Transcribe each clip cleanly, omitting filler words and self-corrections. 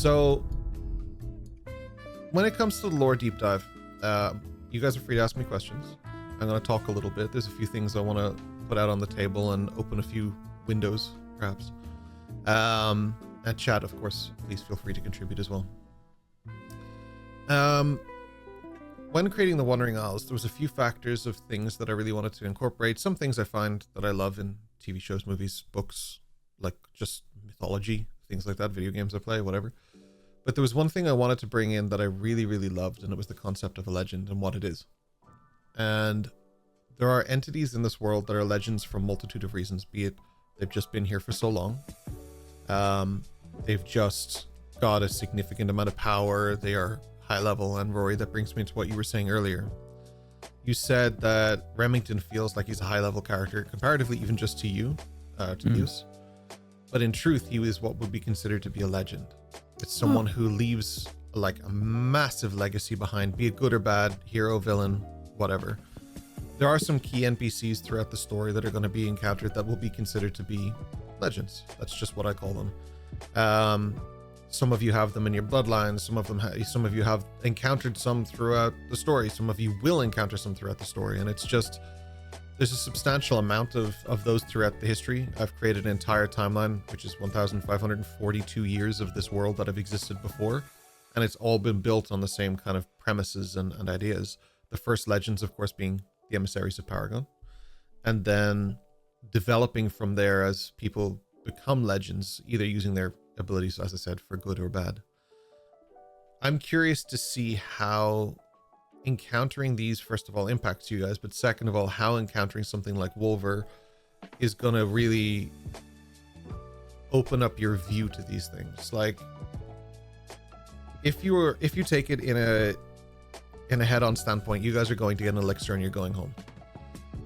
So, when it comes to the lore deep dive, you guys are free to ask me questions. I'm going to talk a little bit. There's a few things I want to put out on the table and open a few windows, perhaps. And chat, of course, please feel free to contribute as well. When creating the Wandering Isles, there was a few factors of things that I really wanted to incorporate. Some things I find that I love in TV shows, movies, books, like just mythology, things like that, video games I play, whatever. But there was one thing I wanted to bring in that I really, really loved, and it was the concept of a legend and what it is. And there are entities in this world that are legends for a multitude of reasons, be it they've just been here for so long. They've just got a significant amount of power. They are high level. And Rory, that brings me to what you were saying earlier. You said that Remington feels like he's a high level character, comparatively even just to you, to use. But in truth, he is what would be considered to be a legend. It's someone who leaves like a massive legacy behind, be it good or bad, hero, villain, whatever. There are some key NPCs throughout the story that are going to be encountered that will be considered to be legends. That's just what I call them. Some of you have them in your bloodline. Some of you have encountered some throughout the story. Some of you will encounter some throughout the story. And it's just, there's a substantial amount of those throughout the history. I've created an entire timeline, which is 1,542 years of this world that have existed before. And it's all been built on the same kind of premises and ideas. The first legends, of course, being the emissaries of Paragon. And then developing from there as people become legends, either using their abilities, as I said, for good or bad. I'm curious to see how encountering these, first of all, impacts you guys, but second of all, how encountering something like Wolver is going to really open up your view to these things. Like, if you take it in a head-on standpoint, you guys are going to get an elixir and you're going home.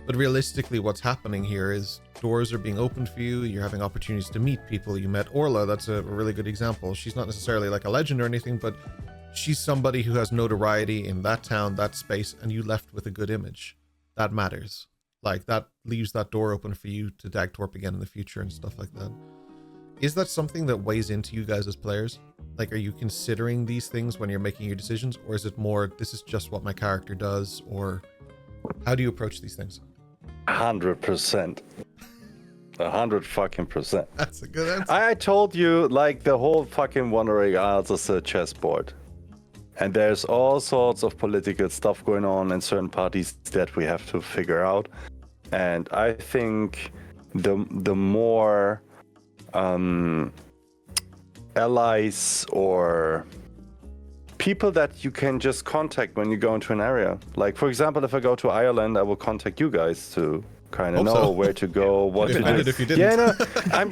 But realistically, what's happening here is doors are being opened for you. You're having opportunities to meet people. You met Orla. That's a really good example. She's not necessarily like a legend or anything, but she's somebody who has notoriety in that town, that space, and you left with a good image. That matters. Like, that leaves that door open for you to Dagtorp again in the future and stuff like that. Is that something that weighs into you guys as players? Like, are you considering these things when you're making your decisions, or is it more, this is just what my character does, or how do you approach these things? 100%. 100%. That's a good answer. I told you, like, the whole fucking Wandering Isles is a chessboard. And there's all sorts of political stuff going on in certain parties that we have to figure out. And I think the more allies or people that you can just contact when you go into an area. Like, for example, if I go to Ireland, I will contact you guys to kind of know where to go, what to do. If you didn't. Yeah, no, I'm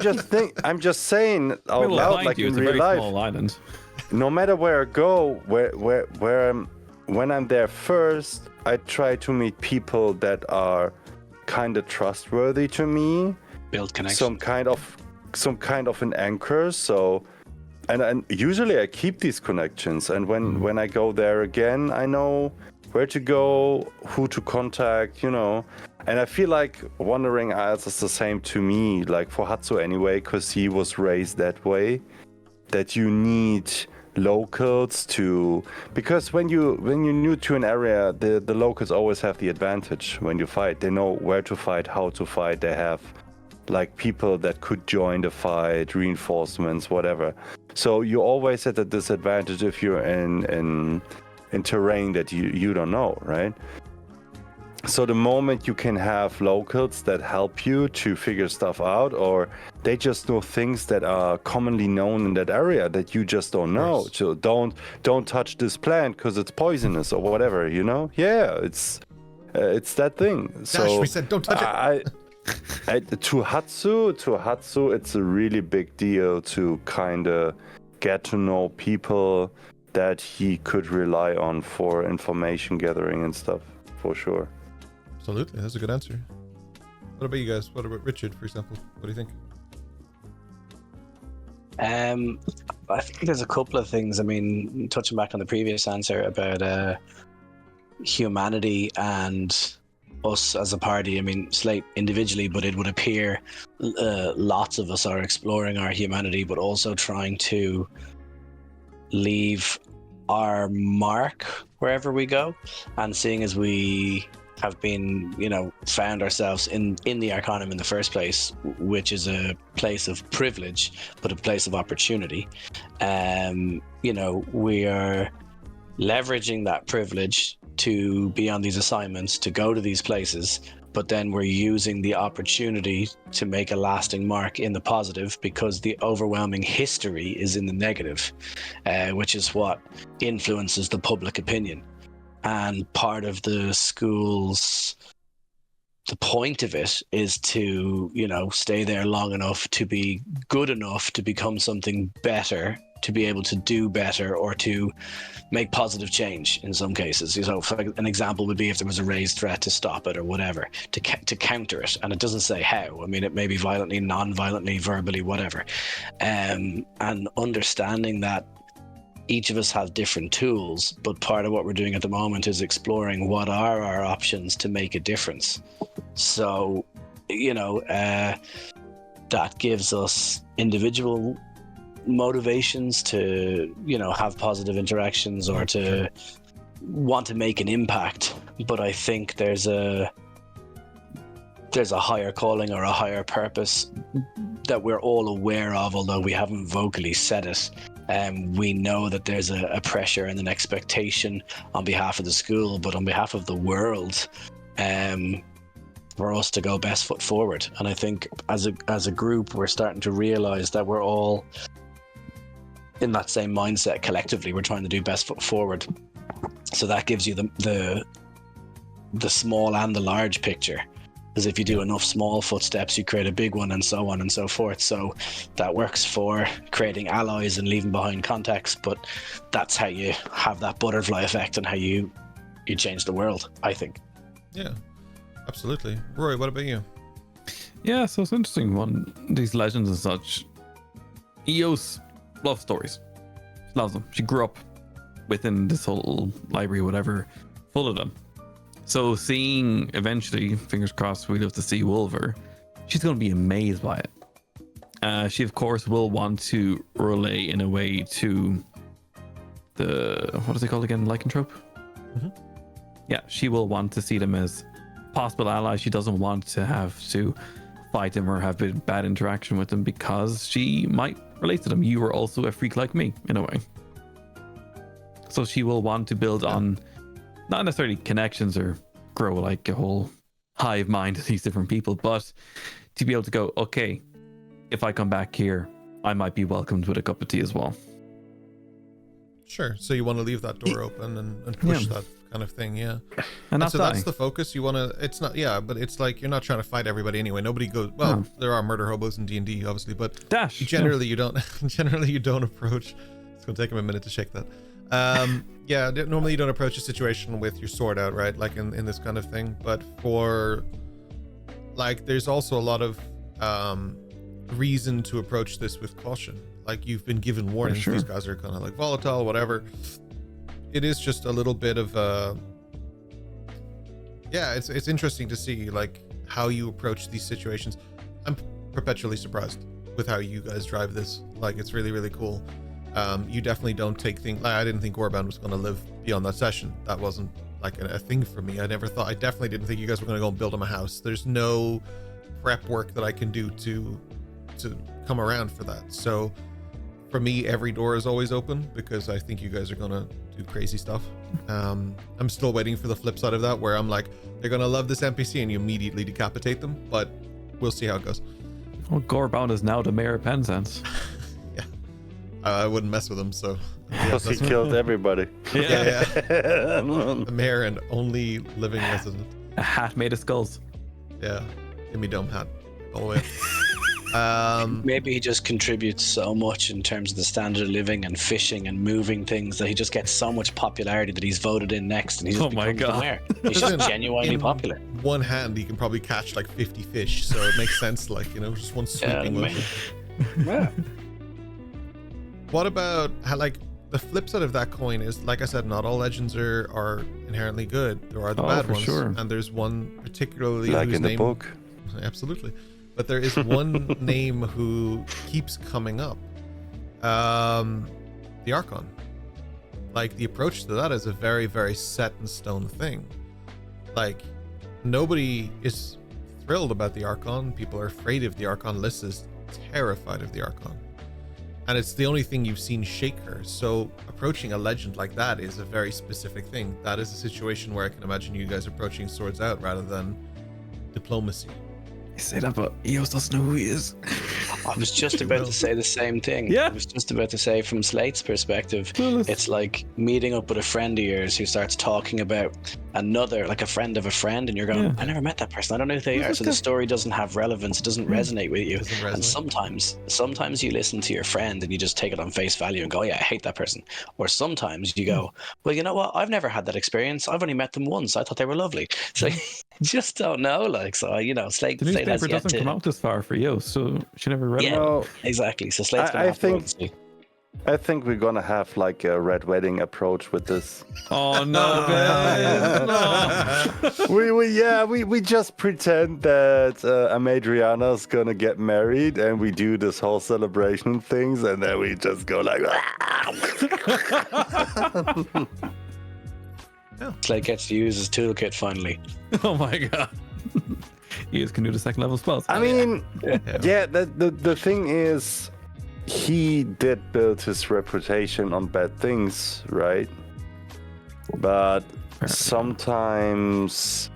just saying out loud, like in real life. Small island. No matter where I go, when I'm there first, I try to meet people that are kind of trustworthy to me. Build connection. Some kind of an anchor. So, and usually I keep these connections. And when I go there again, I know where to go, who to contact, you know. And I feel like Wandering Isles is the same to me, like for Hatsu anyway, because he was raised that way. That you need locals to, because when you're new to an area, the locals always have the advantage when you fight. They know where to fight, how to fight. They have like people that could join the fight, reinforcements, whatever. So you're always at a disadvantage if you're in terrain that you don't know, right? So the moment you can have locals that help you to figure stuff out, or they just know things that are commonly known in that area that you just don't know. So don't touch this plant because it's poisonous or whatever, you know? Yeah, it's that thing. So we said don't touch it. To Hatsu, it's a really big deal to kind of get to know people that he could rely on for information gathering and stuff, for sure. Absolutely, that's a good answer. What about you guys? What about Richard, for example? What do you think? I think there's a couple of things. I mean, touching back on the previous answer about humanity and us as a party. I mean, Slate individually, but it would appear lots of us are exploring our humanity, but also trying to leave our mark wherever we go, and seeing as we have been, found ourselves in the Arcanum in the first place, which is a place of privilege but a place of opportunity, we are leveraging that privilege to be on these assignments, to go to these places, but then we're using the opportunity to make a lasting mark in the positive, because the overwhelming history is in the negative, which is what influences the public opinion. And part of the school's, the point of it is to, stay there long enough to be good enough to become something better, to be able to do better, or to make positive change in some cases. For an example would be if there was a raised threat, to stop it or whatever, to counter it. And it doesn't say how. I mean, it may be violently, non-violently, verbally, whatever. And understanding that each of us have different tools, but part of what we're doing at the moment is exploring what are our options to make a difference. So, that gives us individual motivations to, have positive interactions or to want to make an impact. But I think there's a higher calling or a higher purpose that we're all aware of, although we haven't vocally said it. We know that there's a pressure and an expectation on behalf of the school, but on behalf of the world, for us to go best foot forward. And I think as a group, we're starting to realize that we're all in that same mindset. Collectively, we're trying to do best foot forward. So that gives you the small and the large picture. Because if you do enough small footsteps, you create a big one, and so on and so forth. So that works for creating allies and leaving behind contacts, but that's how you have that butterfly effect and how you change the world, I think. Yeah, absolutely. Roy, what about you? Yeah, so it's interesting. One, these legends and such, Eos loves stories. She loves them. She grew up within this whole library, whatever, full of them. So seeing eventually, fingers crossed, we live to see Wolver, she's going to be amazed by it. She, of course, will want to relay in a way to the, what is it called again? Lycanthrope? Mm-hmm. Yeah, she will want to see them as possible allies. She doesn't want to have to fight them or have a bad interaction with them, because she might relate to them. You are also a freak like me, in a way. So she will want to build on not necessarily connections or grow like a whole hive mind of these different people, but to be able to go, okay, if I come back here, I might be welcomed with a cup of tea as well. Sure. So you want to leave that door open and push that kind of thing, yeah. And so that's the focus. You want to, it's not, yeah, but it's like you're not trying to fight everybody anyway. Nobody goes, well, there are murder hobos in D&D, obviously, but you don't approach, it's going to take him a minute to shake that. Normally you don't approach a situation with your sword out, right? Like in this kind of thing. But for, like, there's also a lot of reason to approach this with caution. Like, you've been given warnings. Sure. These guys are kind of like volatile, whatever. It is just a little bit of it's interesting to see like how you approach these situations. I'm perpetually surprised with how you guys drive this. Like, it's really, really cool. You definitely don't take things like, I didn't think Warbound was going to live beyond that session. That wasn't like a thing for me. I definitely didn't think you guys were going to go and build him a house. There's no prep work that I can do to come around for that. So for me, every door is always open because I think you guys are going to do crazy stuff. I'm still waiting for the flip side of that, where I'm like, they're going to love this NPC and you immediately decapitate them, but we'll see how it goes. Well, Gorebound is now the mayor of Penzance. I wouldn't mess with him, so. Because he killed everybody. Yeah. The mayor and only living resident. A hat made of skulls. Yeah. Give me dome hat. All the way. Maybe he just contributes so much in terms of the standard of living and fishing and moving things that he just gets so much popularity that he's voted in next, and he just becomes the mayor. He's just genuinely popular. One hand, he can probably catch like 50 fish, so it makes sense, like, just one sweeping motion. Yeah. What about how, like, the flip side of that coin is, like I said, not all legends are inherently good. There are the bad ones, sure. And there's one particularly like whose in the name, book. Absolutely, but there is one name who keeps coming up. the Archon. Like, the approach to that is a very, very set in stone thing. Like, nobody is thrilled about the Archon. People are afraid of the Archon. Liz is terrified of the Archon. And it's the only thing you've seen shake her. So approaching a legend like that is a very specific thing. That is a situation where I can imagine you guys approaching swords out rather than diplomacy. You say that, but Eos doesn't know who he is. I was just about to say the same thing. Yeah. I was just about to say, from Slate's perspective, it's like meeting up with a friend of yours who starts talking about another, like a friend of a friend, and you're going, I never met that person. I don't know who they are. So the story doesn't have relevance. It doesn't resonate with you. And sometimes you listen to your friend and you just take it on face value and go, yeah, I hate that person. Or sometimes you go, well, you know what? I've never had that experience. I've only met them once. I thought they were lovely. So you just don't know. Like, so, you know, Slate. The newspaper doesn't come out this far for you, so she never read it. No, exactly. So Slate's gonna I have to wait and see. I think we're gonna have like a red wedding approach with this. Oh no, no. we just pretend that Amadriana's gonna get married, and we do this whole celebration things, and then we just go like. Slate gets to use his toolkit finally. Oh my god. You can do the second level spells. I mean, the thing is, he did build his reputation on bad things, right? But sometimes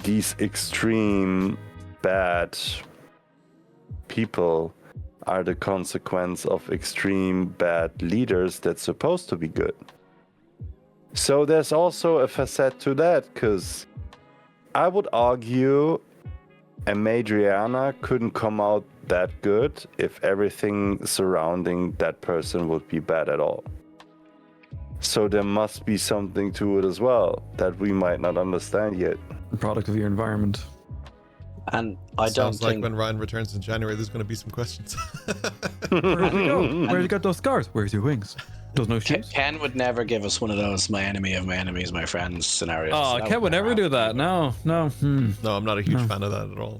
these extreme bad people are the consequence of extreme bad leaders that's supposed to be good. So there's also a facet to that, because I would argue Amadriana couldn't come out that good if everything surrounding that person would be bad at all. So there must be something to it as well that we might not understand yet. The product of your environment. And I don't Sounds like think when Ryan returns in January, there's going to be some questions. Where'd you go? Where'd you got those scars? Where's your wings? Those no shoes? Ken would never give us one of those "my enemy of my enemy is my friend" scenarios. Oh, That Ken would never do that. No. No, I'm not a huge fan of that at all.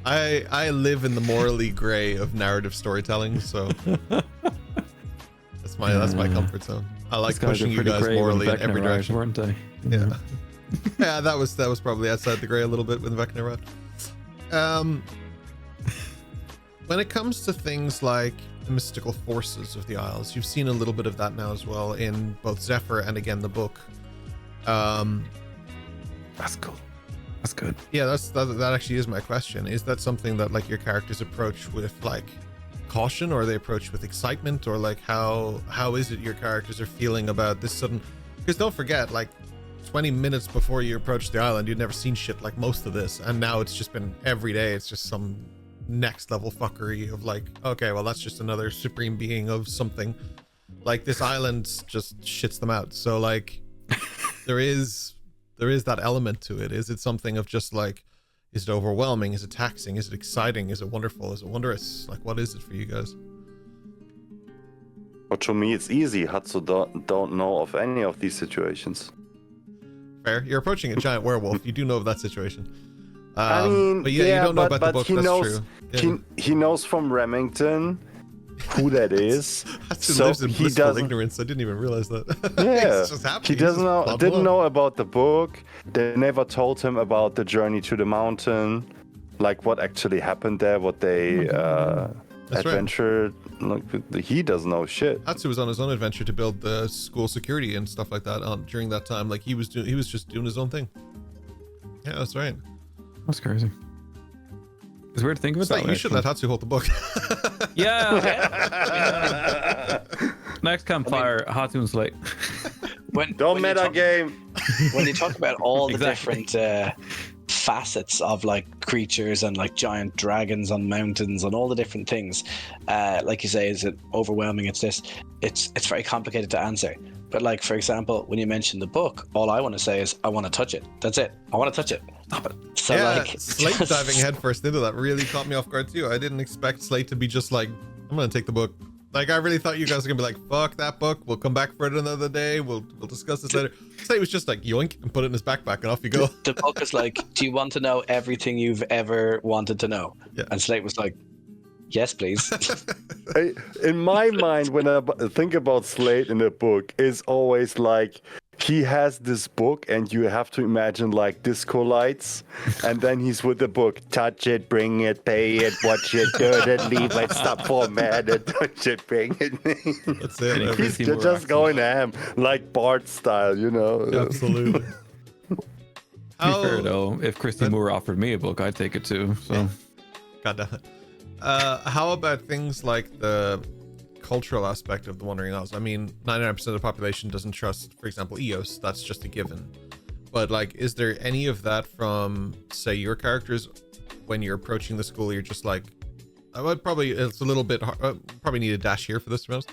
I live in the morally gray of narrative storytelling, so that's my comfort zone. I like pushing you guys morally in every direction. Weren't they? Yeah. Yeah, that was probably outside the gray a little bit with the Vecna Rod. When it comes to things like the mystical forces of the Isles, you've seen a little bit of that now as well in both Zephyr and again the book. That's cool. That's good. Yeah, that actually is my question. Is that something that like your characters approach with like caution, or they approach with excitement, or like how is it your characters are feeling about this sudden? Because don't forget, like 20 minutes before you approach the island, you'd never seen shit like most of this, and now it's just been every day. It's just some next level fuckery of like, okay, well that's just another supreme being of something. Like this island just shits them out. So like there is that element to it. Is it something of just like, is it overwhelming? Is it taxing? Is it exciting? Is it wonderful? Is it wondrous? Like, what is it for you guys? But to me, it's easy. Hatsu don't know of any of these situations. Fair. You're approaching a giant werewolf. You do know of that situation. I mean, but yeah, you don't know about the book. He That's knows, true. He knows from Remington who that is. So lives in blissful ignorance. I didn't even realize that. Yeah, It's just happening. he didn't know about the book. They never told him about the journey to the mountain, like what actually happened there, what they adventured. Right. Like, he doesn't know shit. Hatsu was on his own adventure to build the school security and stuff like that. During that time, like he was just doing his own thing. Yeah, that's right. That's crazy. It's weird to think of it that way. You should let Hatsu hold the book. Yeah. Next campfire, Hatsu and Slate. Don't meta game. When you talk about all the different facets of like creatures and like giant dragons on mountains and all the different things, like you say, is it overwhelming? It's this. It's very complicated to answer. But like, for example, when you mention the book, all I want to say is I want to touch it. That's it. I want to touch it. Stop it. So yeah, like, Slate diving headfirst into that really caught me off guard too. I didn't expect Slate to be just like, I'm gonna take the book. Like, I really thought you guys were gonna be like, fuck that book. We'll come back for it another day. We'll discuss this later. Slate was just like, yoink, and put it in his backpack and off you go. The book is like, do you want to know everything you've ever wanted to know? Yeah. And Slate was like, Yes, please. In my mind, when I think about Slate in the book, it's always like he has this book, and you have to imagine like disco lights, and then he's with the book. Touch it, bring it, pay it, watch it, turn it, leave it, stop format it, touch it, bring it. That's it. He's just going ham, like Bart style, you know. Absolutely. To be fair though, if Christy Moore offered me a book, I'd take it too. So, yeah. God damn it. How about things like the cultural aspect of the Wandering Isles? I mean, 99% of the population doesn't trust, for example, Eos. That's just a given. But like, is there any of that from, say, your characters when you're approaching the school? You're just like, I would probably, it's a little bit hard, probably need a dash here for this, to be honest.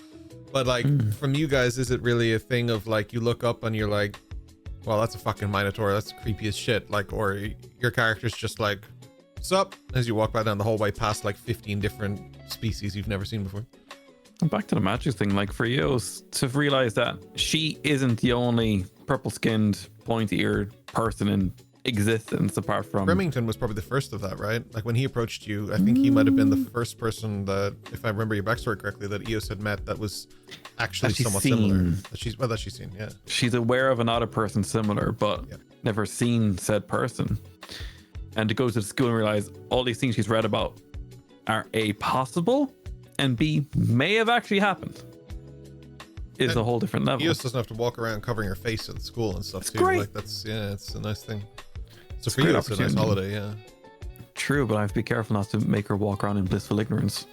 But like, from you guys, is it really a thing of like, you look up and you're like, well, that's a fucking Minotaur, that's creepy as shit, like, or your character's just like, sup, as you walk by down the hallway past like 15 different species you've never seen before? back to the magic thing, like for Eos to realize that she isn't the only purple-skinned, pointy-eared person in existence apart from... Remington was probably the first of that, right? Like when he approached you, I think he might have been the first person that, if I remember your backstory correctly, that Eos had met that was actually somewhat similar. That she's seen, yeah. She's aware of another person similar, but never seen said person. And to go to the school and realize all these things she's read about are A, possible, and B, may have actually happened, is a whole different level. Eos doesn't have to walk around covering her face at school and stuff, it's too. Great. Like that's, yeah, it's a nice thing. So It's for a you, great it's a nice opportunity. holiday, yeah. True, but I have to be careful not to make her walk around in blissful ignorance.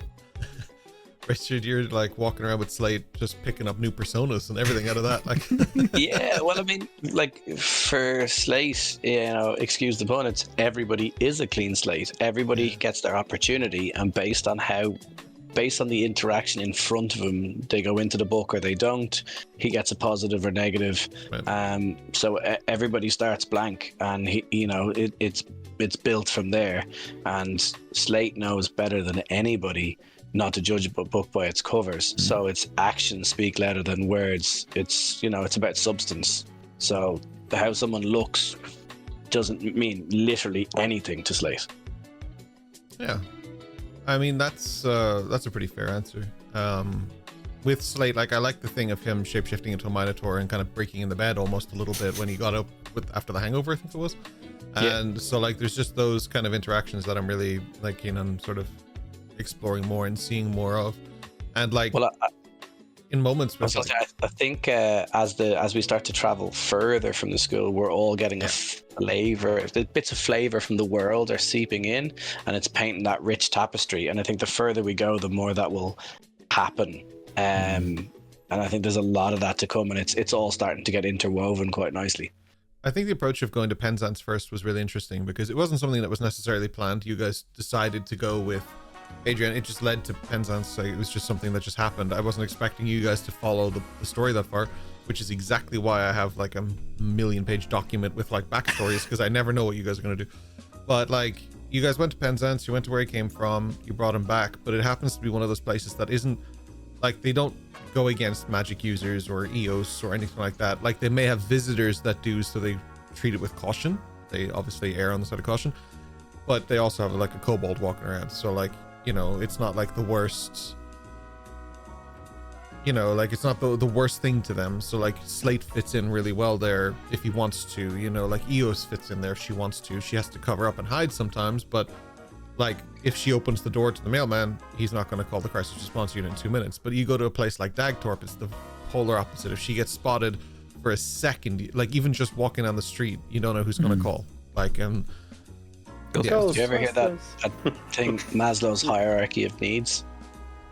Richard, you're like walking around with Slate, just picking up new personas and everything out of that. Like, Yeah, well, I mean, like for Slate, you know, excuse the pun, it's everybody is a clean slate. Everybody gets their opportunity, and based on the interaction in front of him, they go into the book or they don't. He gets a positive or negative. Right. So everybody starts blank, and it's built from there. And Slate knows better than anybody not to judge a book by its covers. So its actions speak louder than words. It's about substance. So how someone looks doesn't mean literally anything to Slate. yeah. I mean, that's a pretty fair answer. With Slate, like, I like the thing of him shapeshifting into a Minotaur and kind of breaking in the bed almost a little bit when he got up after the hangover, I think it was. And so, like, there's just those kind of interactions that I'm really, like, keen on sort of exploring more and seeing more of. And, like, Well, in moments with, like, I think as we start to travel further from the school, we're all getting a flavor. The bits of flavor from the world are seeping in, and it's painting that rich tapestry. And I think the further we go, the more that will happen. And I think there's a lot of that to come, and it's all starting to get interwoven quite nicely. I think the approach of going to Penzance first was really interesting because it wasn't something that was necessarily planned. You guys decided to go with Adrian. It just led to Penzance. Like, it was just something that just happened. I wasn't expecting you guys to follow the story that far, which is exactly why I have like a 1,000,000-page document with like backstories, because I never know what you guys are going to do. But like, you guys went to Penzance, you went to where he came from, you brought him back, but it happens to be one of those places that isn't like, they don't go against magic users or Eos or anything like that. Like, they may have visitors that do, so they treat it with caution. They obviously err on the side of caution, but they also have like a kobold walking around, so like, you know, it's not like the worst, you know, like it's not the worst thing to them. So like, Slate fits in really well there if he wants to, you know, like Eos fits in there if she wants to. She has to cover up and hide sometimes, but like, if she opens the door to the mailman, he's not going to call the crisis response unit in 2 minutes. But you go to a place like Dagtorp, it's the polar opposite. If she gets spotted for a second, like even just walking down the street, you don't know who's going to call. Like, Do you ever hear that thing, Maslow's hierarchy of needs?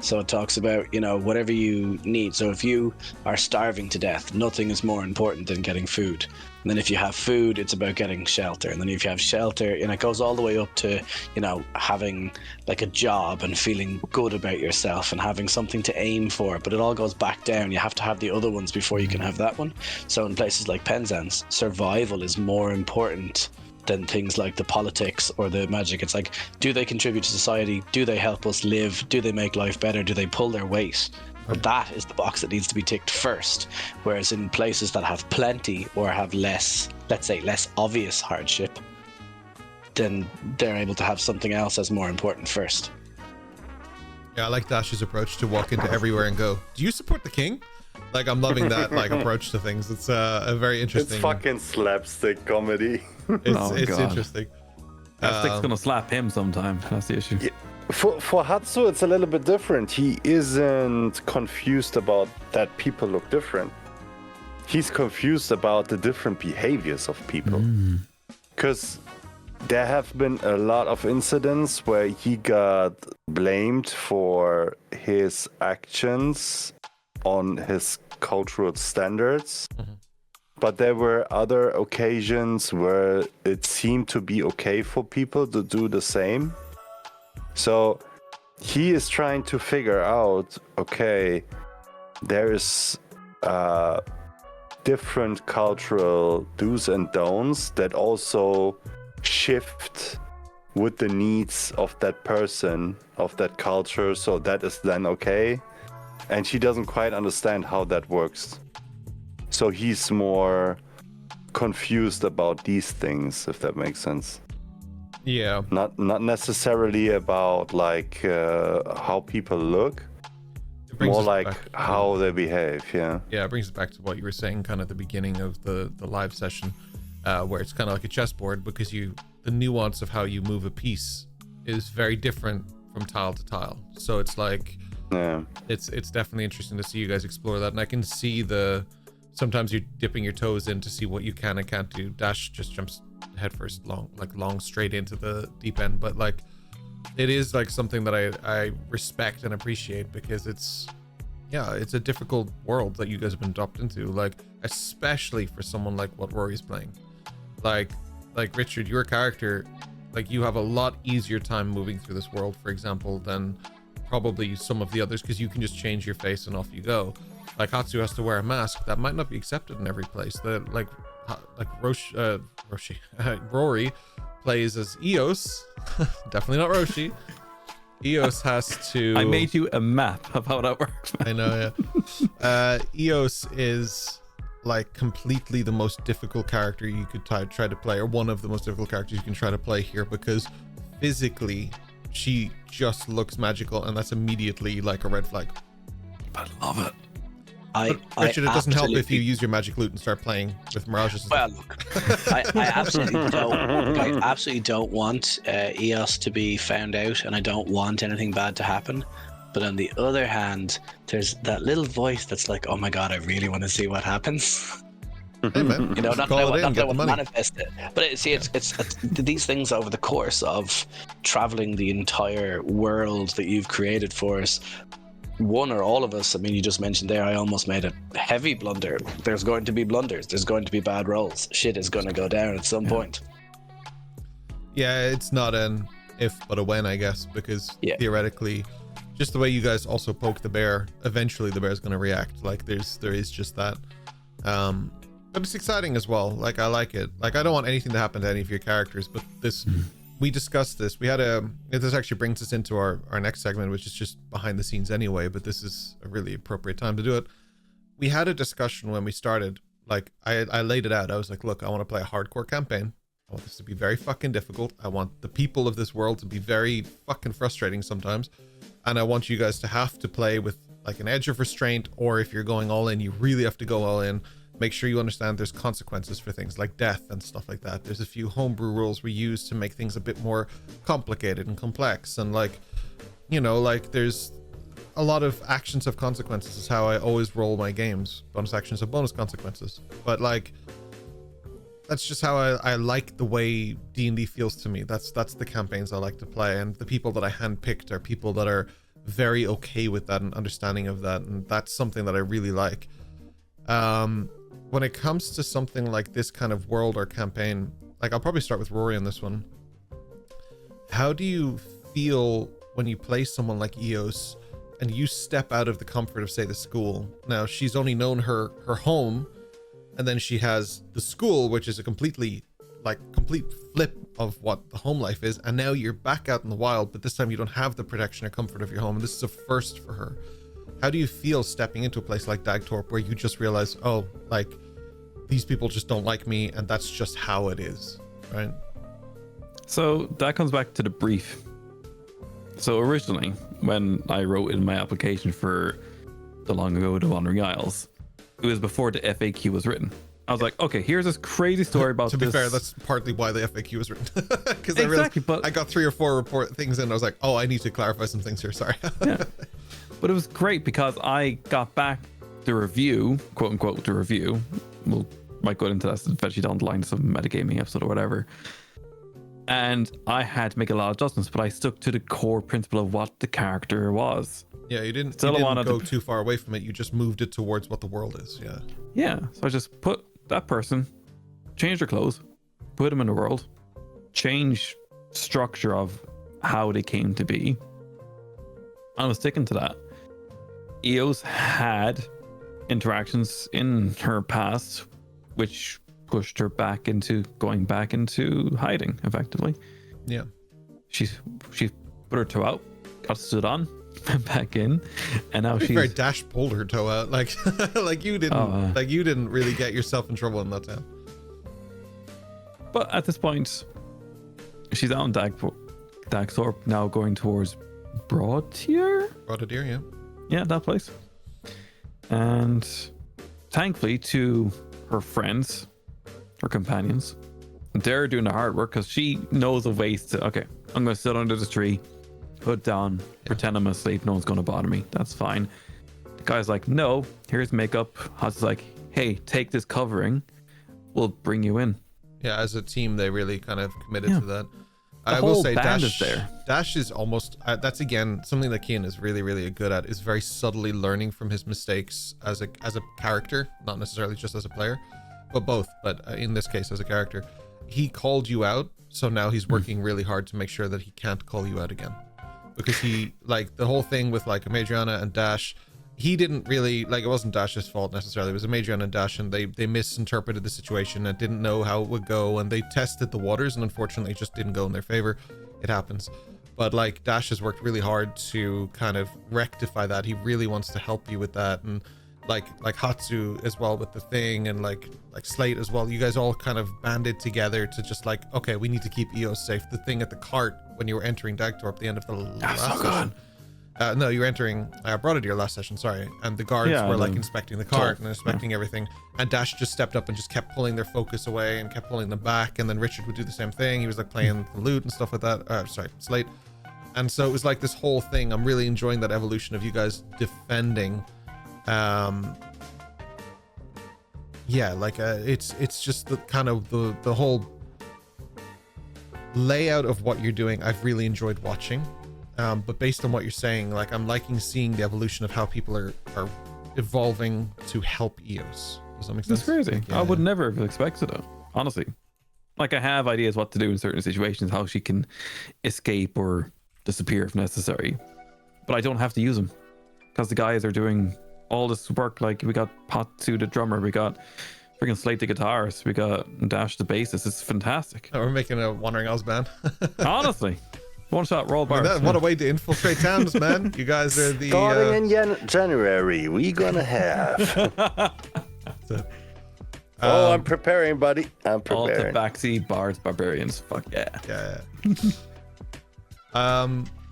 So it talks about, you know, whatever you need. So if you are starving to death, nothing is more important than getting food. And then if you have food, it's about getting shelter. And then if you have shelter, and it goes all the way up to, you know, having like a job and feeling good about yourself and having something to aim for. But it all goes back down. You have to have the other ones before you can have that one. So in places like Penzance, survival is more important than things like the politics or the magic. It's like, do they contribute to society? Do they help us live? Do they make life better? Do they pull their weight? But that is the box that needs to be ticked first. Whereas in places that have plenty or have less, let's say, less obvious hardship, then they're able to have something else as more important first. Yeah, I like Dash's approach to walk into everywhere and go, "Do you support the king?" Like, I'm loving that like approach to things. It's a very interesting. It's fucking slapstick comedy. It's God. interesting. That stick's gonna slap him sometime. That's the issue. Yeah. For Hatsu, it's a little bit different. He isn't confused about that people look different. He's confused about the different behaviors of people. Because there have been a lot of incidents where he got blamed for his actions on his cultural standards. But there were other occasions where it seemed to be okay for people to do the same. So he is trying to figure out, okay, there is different cultural do's and don'ts that also shift with the needs of that person, of that culture. So that is then okay. And she doesn't quite understand how that works. So he's more confused about these things, if that makes sense. Yeah. Not necessarily about like how people look, more like how they behave. Yeah. Yeah, it brings us back to what you were saying kind of at the beginning of the live session, where it's kind of like a chessboard, because the nuance of how you move a piece is very different from tile to tile. So it's like, yeah, it's definitely interesting to see you guys explore that. And I can see sometimes you're dipping your toes in to see what you can and can't do. Dash just jumps headfirst long straight into the deep end, but like it is like something that I respect and appreciate, because it's a difficult world that you guys have been dropped into, like especially for someone like what Rory's playing. Like Richard, your character, like you have a lot easier time moving through this world, for example, than probably some of the others, because you can just change your face and off you go. Like Hatsu has to wear a mask that might not be accepted in every place. That like Rory plays as Eos. Definitely not Roshi. Eos has to. I made you a map of how that works. I know, yeah. Eos is like completely the most difficult character you could try to play, or one of the most difficult characters you can try to play here, because physically she just looks magical, and that's immediately like a red flag. I love it. Richard, it doesn't help if you use your magic loot and start playing with mirages. Well, look, I absolutely don't want EOS to be found out, and I don't want anything bad to happen. But on the other hand, there's that little voice that's like, "Oh my god, I really want to see what happens." Hey man, You know, not that I want to manifest it, but it's these things over the course of traveling the entire world that you've created for us. One or all of us, I mean, you just mentioned there, I almost made a heavy blunder. There's going to be blunders. There's going to be bad rolls. Shit is going to go down at some point. Yeah, it's not an if, but a when, I guess, because theoretically, just the way you guys also poke the bear, eventually the bear's going to react. Like there is just that. But it's exciting as well. Like, I like it. Like, I don't want anything to happen to any of your characters, but this... We discussed this. This actually brings us into our next segment, which is just behind the scenes anyway, but this is a really appropriate time to do it. We had a discussion when we started. Like, I laid it out. I was like, look, I want to play a hardcore campaign. I want this to be very fucking difficult. I want the people of this world to be very fucking frustrating sometimes. And I want you guys to have to play with like an edge of restraint, or if you're going all in, you really have to go all in. Make sure you understand there's consequences for things like death and stuff like that. There's a few homebrew rules we use to make things a bit more complicated and complex. And like, you know, like there's a lot of actions have consequences is how I always roll my games. Bonus actions have bonus consequences. But like, that's just how I like the way D&D feels to me. That's the campaigns I like to play. And the people that I handpicked are people that are very okay with that and understanding of that. And that's something that I really like. When it comes to something like this kind of world or campaign, like I'll probably start with Rory on this one. How do you feel when you play someone like Eos and you step out of the comfort of, say, the school? Now, she's only known her home, and then she has the school, which is a complete flip of what the home life is, and now you're back out in the wild, but this time you don't have the protection or comfort of your home, and this is a first for her. How do you feel stepping into a place like Dagtorp where you just realize, oh, like, these people just don't like me, and that's just how it is, right? So that comes back to the brief. So originally, when I wrote in my application for the long ago to Wandering Isles, it was before the FAQ was written. I was like, okay, here's this crazy story about To be this. fair, that's partly why the FAQ was written. Because Exactly, but I got 3 or 4 report things in, and I was like, oh, I need to clarify some things here. Sorry. yeah. But it was great because I got back the review, quote unquote, the review. We'll might go into that eventually down the line, some metagaming episode or whatever. And I had to make a lot of adjustments, but I stuck to the core principle of what the character was. Yeah, you didn't Still wanted go to- too far away from it. You just moved it towards what the world is. Yeah. Yeah, so I just put that person, change their clothes, put them in the world, change structure of how they came to be. I was sticking to that. Eos had interactions in her past, which pushed her back into going back into hiding, effectively. Yeah. She put her toe out, got stood on, went back in, and now she's Very Dash pulled her toe out, like like you didn't really get yourself in trouble in that time. But at this point, she's out in Dagthorpe, now going towards Broadtier. Brought a deer, yeah. Yeah, that place. And thankfully to her friends, her companions, they're doing the hard work because she knows of ways to, okay, I'm going to sit under the tree, hood down, pretend I'm asleep, no one's going to bother me. That's fine. The guy's like, no, here's makeup. Haas is like, hey, take this covering. We'll bring you in. Yeah, as a team, they really kind of committed Yeah. to that. The I will whole say band Dash is there. Dash is almost that's again something that Kian is really, really good at, is very subtly learning from his mistakes as a character, not necessarily just as a player, but both. But in this case, as a character, he called you out, so now he's working really hard to make sure that he can't call you out again, because he, like, the whole thing with like Amadriana and Dash, he didn't really, like, it wasn't Dash's fault necessarily. It was Amadriana and Dash, and they misinterpreted the situation and didn't know how it would go, and they tested the waters, and unfortunately it just didn't go in their favor. It happens. But like, Dash has worked really hard to kind of rectify that. He really wants to help you with that, and like Hatsu as well with the thing, and like Slate as well. You guys all kind of banded together to just like, okay, we need to keep Eos safe. The thing at the cart when you were entering Dagthorpe, the end of the last so session. No, you were entering Broadtier last session, sorry. And the guards were like inspecting the cart and inspecting everything. And Dash just stepped up and just kept pulling their focus away and kept pulling them back. And then Richard would do the same thing. He was like playing the lute and stuff like that. Sorry, Slate. And so it was like this whole thing. I'm really enjoying that evolution of you guys defending. Yeah, like it's just the kind of the whole layout of what you're doing. I've really enjoyed watching. But based on what you're saying, like, I'm liking seeing the evolution of how people are evolving to help Eos. Does that make sense? That's crazy. Yeah. I would never have expected it, honestly. Like, I have ideas what to do in certain situations, how she can escape or disappear if necessary, but I don't have to use them because the guys are doing all this work. Like, we got Patsu the drummer, we got freaking Slate the guitarist, we got Dash the bassist. It's fantastic. Oh, we're making a Wandering Isles band. Honestly, one shot roll I mean, bars. what a way to infiltrate towns, man. You guys are the Starting in January, we gonna have. I'm preparing, buddy. I'm All preparing. tabaxi bards barbarians. Fuck yeah. yeah.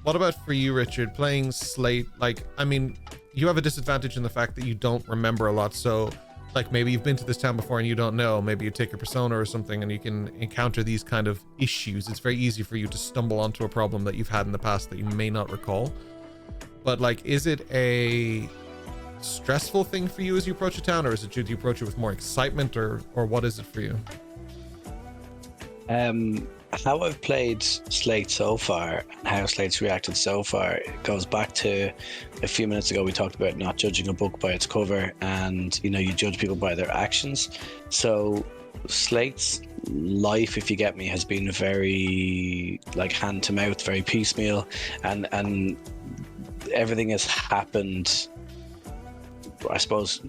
What about for you, Richard, playing Slate? Like, I mean, you have a disadvantage in the fact that you don't remember a lot. So like, maybe you've been to this town before and you don't know. Maybe you take a persona or something and you can encounter these kind of issues. It's very easy for you to stumble onto a problem that you've had in the past that you may not recall. But like, is it a stressful thing for you as you approach a town, or is it, do you approach it with more excitement, or what is it for you? How I've played Slate so far, and how Slate's reacted so far, it goes back to a few minutes ago. We talked about not judging a book by its cover, and you judge people by their actions. So Slate's life, if you get me, has been very like hand to mouth, very piecemeal, and everything has happened, I suppose,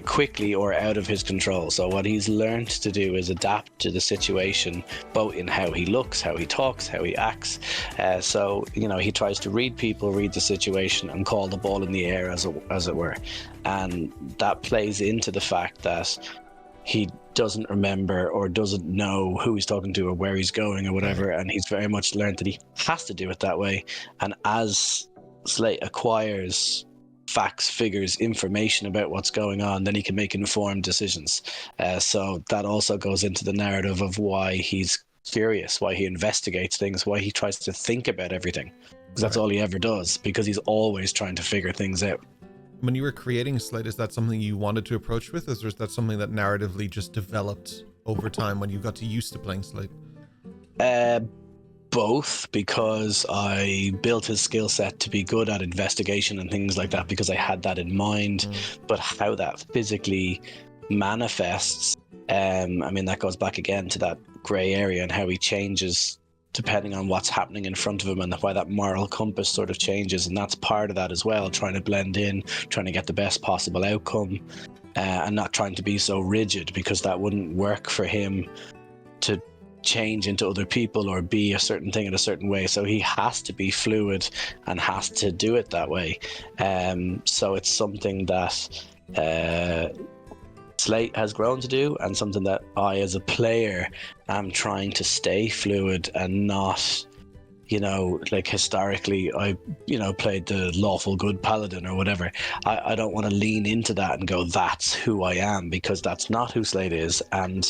quickly or out of his control. So what he's learned to do is adapt to the situation, both in how he looks, how he talks, how he acts. So he tries to read people, read the situation, and call the ball in the air, as it were. And that plays into the fact that he doesn't remember or doesn't know who he's talking to or where he's going or whatever, and he's very much learned that he has to do it that way. And as Slate acquires facts, figures, information about what's going on, then he can make informed decisions. So that also goes into the narrative of why he's curious, why he investigates things, why he tries to think about everything, because that's all he ever does, because he's always trying to figure things out. When you were creating Slate, is that something you wanted to approach with, or is that something that narratively just developed over time when you got used to playing Slate? Both, because I built his skill set to be good at investigation and things like that, because I had that in mind. But how that physically manifests, I mean, that goes back again to that grey area and how he changes depending on what's happening in front of him, and why that moral compass sort of changes. And that's part of that as well, trying to blend in, trying to get the best possible outcome, and not trying to be so rigid, because that wouldn't work for him to change into other people or be a certain thing in a certain way. So he has to be fluid and has to do it that way. So it's something that Slate has grown to do, and something that I as a player am trying to stay fluid and not, like historically I played the lawful good paladin or whatever. I don't want to lean into that and go, that's who I am, because that's not who Slate is. And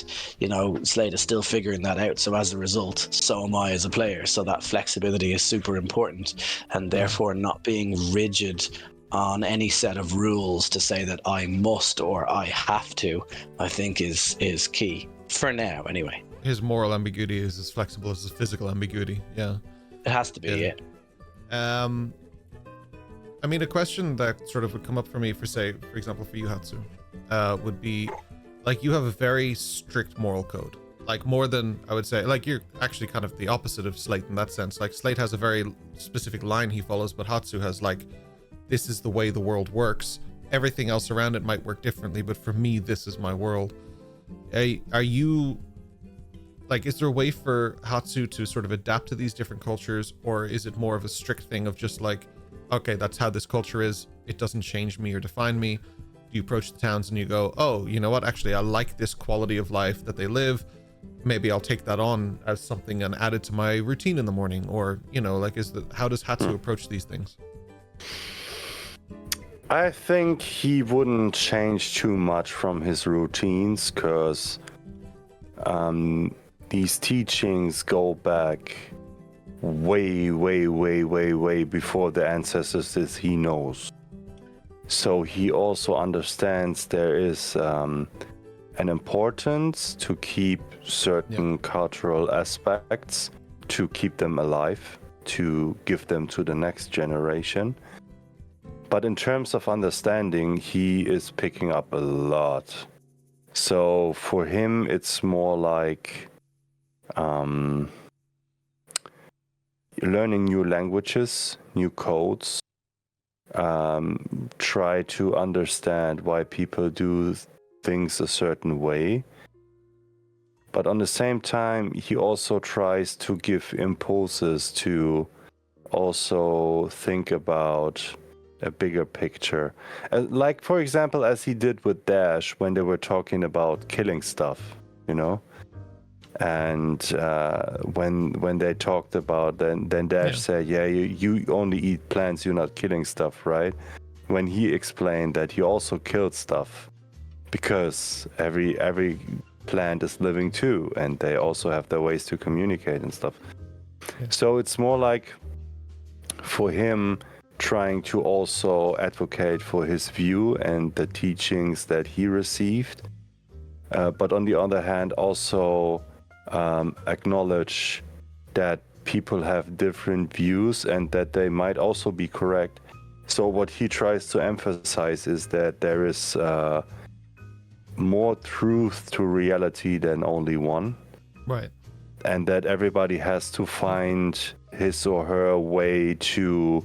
Slate is still figuring that out, so as a result, so am I as a player. So that flexibility is super important, and therefore not being rigid on any set of rules to say that I must or I have to, I think is key for now anyway. His moral ambiguity is as flexible as his physical ambiguity. Yeah, it has to be. Yeah. I mean, a question that sort of would come up for me, for example, for you, Hatsu, would be, like, you have a very strict moral code, like more than, I would say, like, you're actually kind of the opposite of Slate in that sense. Like, Slate has a very specific line he follows, but Hatsu has, like, this is the way the world works. Everything else around it might work differently, but for me, this is my world. Are you, like, is there a way for Hatsu to sort of adapt to these different cultures, or is it more of a strict thing of just like, okay, that's how this culture is, it doesn't change me or define me? Do you approach the towns and you go, oh, you know what, actually I like this quality of life that they live, maybe I'll take that on as something and add it to my routine in the morning? Or, like, how does Hatsu approach these things? I think he wouldn't change too much from his routines, because these teachings go back way before the ancestors that he knows. So he also understands there is an importance to keep certain cultural aspects, to keep them alive, to give them to the next generation. But in terms of understanding, he is picking up a lot. So for him, it's more like learning new languages, new codes, try to understand why people do things a certain way. But on the same time, he also tries to give impulses to also think about a bigger picture. Like, for example, as he did with Dash when they were talking about killing stuff, And when they talked about, then Dash said, you only eat plants, you're not killing stuff, right? When he explained that he also killed stuff, because every plant is living too, and they also have their ways to communicate and stuff. Yeah. So it's more like, for him, trying to also advocate for his view and the teachings that he received, but on the other hand also acknowledge that people have different views and that they might also be correct. So what he tries to emphasize is that there is more truth to reality than only one, right? And that everybody has to find his or her way to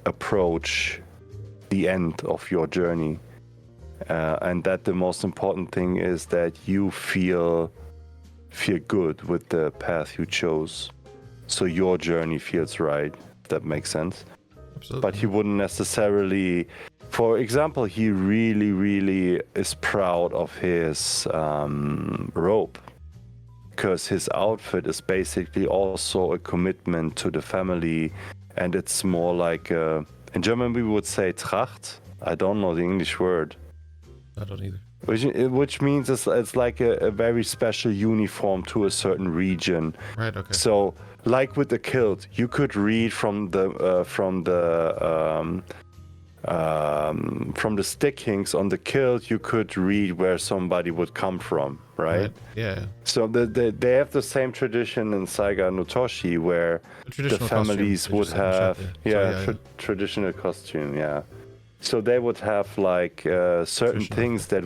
approach the end of your journey, and that the most important thing is that you feel good with the path you chose, so your journey feels right, if that makes sense. Absolutely. But he wouldn't necessarily For example, he really is proud of his robe, because his outfit is basically also a commitment to the family, and it's more like in German we would say Tracht. I don't know the English word. I don't either. Which means it's like a very special uniform to a certain region. Right. Okay. So, like with the kilt, you could read from the stickings on the kilt. You could read where somebody would come from, right? Yeah. So they have the same tradition in Saiga no Toshi, where the families would have traditional costume. Yeah. So they would have like certain things that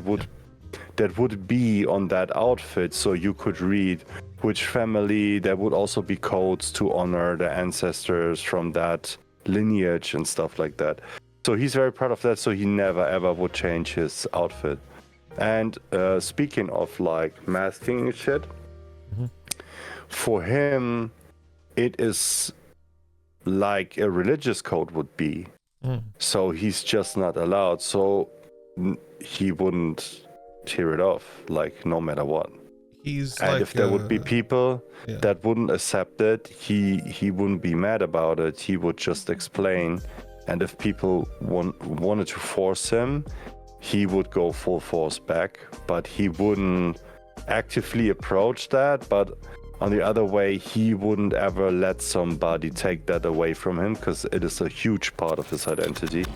would be on that outfit, so you could read which family. There would also be codes to honor the ancestors from that lineage and stuff like that. So he's very proud of that, so he never ever would change his outfit. And speaking of like masking and shit, for him it is like a religious code would be. So he's just not allowed, so he wouldn't tear it off, like no matter what. And if there would be people that wouldn't accept it, he wouldn't be mad about it. He would just explain, and if people wanted to force him, he would go full force back, but he wouldn't actively approach that. But on the other way, he wouldn't ever let somebody take that away from him, because it is a huge part of his identity.